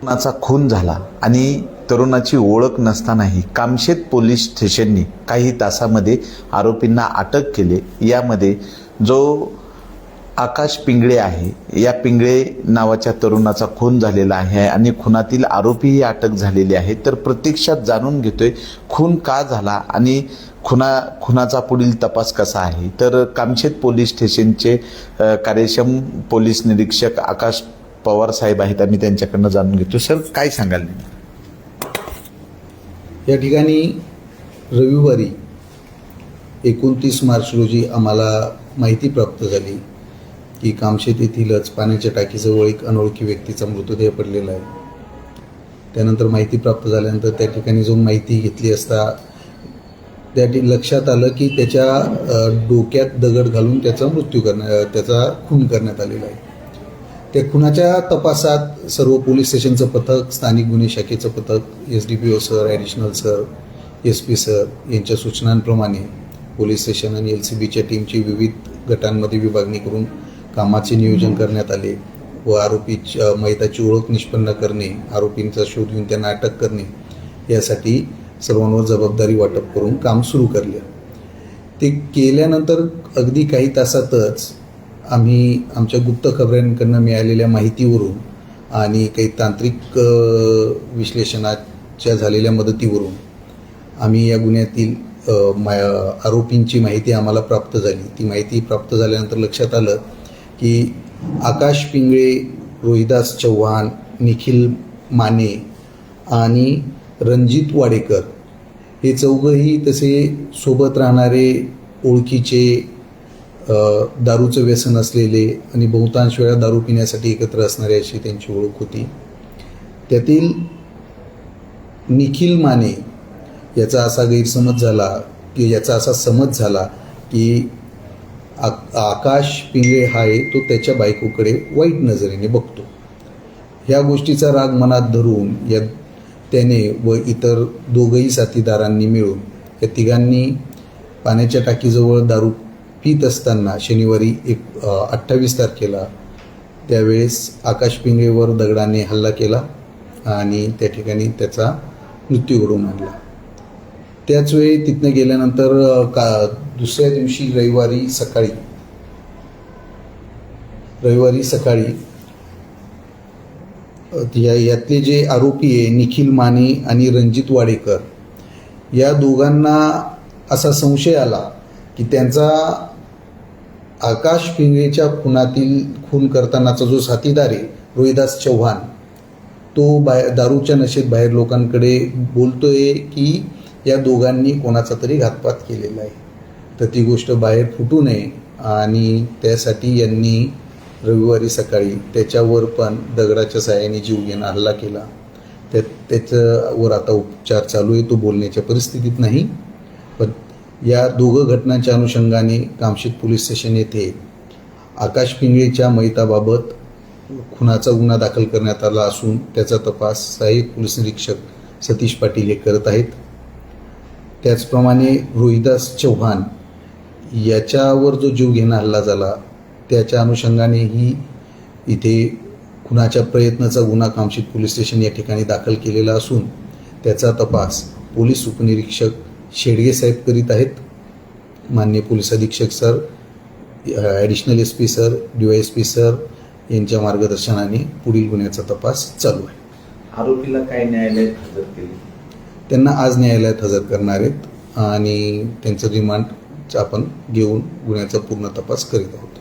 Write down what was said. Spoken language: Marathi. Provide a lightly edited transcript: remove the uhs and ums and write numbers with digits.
तरुणाचा खून झाला आणि तरुणाची ओळख नसतानाही कामशेत पोलीस स्टेशनने काही तासामध्ये आरोपींना अटक केले। यामध्ये जो आकाश पिंगळे आहे, या पिंगळे नावाच्या तरुणाचा खून झालेला आहे आणि खुनातील आरोपीही अटक झालेले आहेत। तर प्रत्यक्षात जाणून घेतोय खून का झाला आणि खुनाचा पुढील तपास कसा आहे। तर कामशेत पोलीस स्टेशनचे कार्यक्षम पोलीस निरीक्षक आकाश पवार साहेब आहेत, आम्ही त्यांच्याकडनं जाणून घेतो। सर, काय सांगाल? या ठिकाणी रविवारी 29 मार्च रोजी आम्हाला माहिती प्राप्त झाली की कामशेत येथीलच पाण्याच्या टाकीजवळ एक अनोळखी व्यक्तीचा मृतदेह पडलेला आहे। त्यानंतर माहिती प्राप्त झाल्यानंतर त्या ठिकाणी जाऊन माहिती घेतली असता लक्षात आलं की त्याच्या डोक्यात दगड घालून त्याचा खून करण्यात आलेला आहे। त्या खुनाच्या तपासात सर्व पोलीस स्टेशनचं पथक, स्थानिक गुन्हे शाखेचं पथक, SDPO sir, additional sir, SP sir यांच्या सूचनांप्रमाणे पोलीस स्टेशन आणि LCBच्या टीमची विविध गटांमध्ये विभागणी करून कामाचे नियोजन करण्यात आले व मैताची ओळख निष्पन्न करणे, आरोपींचा शोध घेऊन त्यांना अटक करणे यासाठी सर्वांवर जबाबदारी वाटप करून काम सुरू केले। ते केल्यानंतर अगदी काही तासातच आम्ही आमच्या गुप्त खबरांकडून मिळालेल्या माहितीवरून आणि काही तांत्रिक विश्लेषणाच्या झालेल्या मदतीवरून आम्ही या गुन्ह्यातील आरोपींची माहिती आम्हाला प्राप्त झाली। ती माहिती प्राप्त झाल्यानंतर लक्षात आलं की आकाश पिंगळे, रोहिदास चव्हाण, निखिल माने आणि रणजित वाडेकर हे चौघंही तसे सोबत राहणारे, ओळखीचे, दारूचं व्यसन असलेले आणि बहुतांश वेळा दारू पिण्यासाठी एकत्र असणारे अशी त्यांची ओळख होती। त्यातील निखिल माने याचा असा समज झाला की आकाश पिंगळे हा आहे तो त्याच्या बायकोकडे वाईट नजरेने बघतो। ह्या गोष्टीचा राग मनात धरून त्याने व इतर दोघंही साथीदारांनी मिळून या तिघांनी पाण्याच्या टाकीजवळ दारू पित असताना शनिवारी 28 तारखेला त्यावेळेस आकाश पिंगळेवर दगडाने हल्ला केला आणि त्या ठिकाणी त्याचा मृत्यू घडवून आणला। त्याचवेळी तिथनं गेल्यानंतर दुसऱ्या दिवशी रविवारी सकाळी यातले जे आरोपी आहे निखिल माने आणि रणजित वाडेकर या दोघांना असा संशय आला की त्यांचा आकाश पिंगळेच्या खून करतानाचा जो साथीदार आहे रोहिदास चव्हाण तो दारूच्या नशेत बाहेर लोकांकडे बोलतोय की या दोघांनी कोणाचा तरी घातपात केलेला आहे। तर ती गोष्ट बाहेर फुटू नये आणि त्यासाठी यांनी रविवारी सकाळी त्याच्यावर पण दगडाच्या साहाय्याने जीव घेणा हल्ला केला। त्याच्यावर आता उपचार चालू आहे, तो बोलण्याच्या परिस्थितीत नाही। पण या दोघं घटनांच्या अनुषंगाने कामशेत पोलीस स्टेशन येथे आकाश पिंगळेच्या मैताबाबत खुनाचा गुन्हा दाखल करण्यात आला असून त्याचा तपास सहाय्यक पोलीस निरीक्षक सतीश पाटील हे करत आहेत। त्याचप्रमाणे रोहिदास चव्हाण याच्यावर जो जीव घेणा हल्ला झाला त्याच्या अनुषंगानेही इथे खुनाच्या प्रयत्नाचा गुन्हा कामशेत पोलीस स्टेशन या ठिकाणी दाखल केलेला असून त्याचा तपास पोलीस उपनिरीक्षक शेडगे साहेब करीत आहेत। माननीय पोलीस अधीक्षक sir, additional SP sir, DYSP sir यांच्या मार्गदर्शनाने पुढील गुन्ह्याचा तपास चालू आहे। आरोपीला काय न्यायालयात हजर केले? त्यांना आज न्यायालयात हजर करणार आहेत आणि त्यांचं रिमांड आपण घेऊन गुन्ह्याचा पूर्ण तपास करीत आहोत।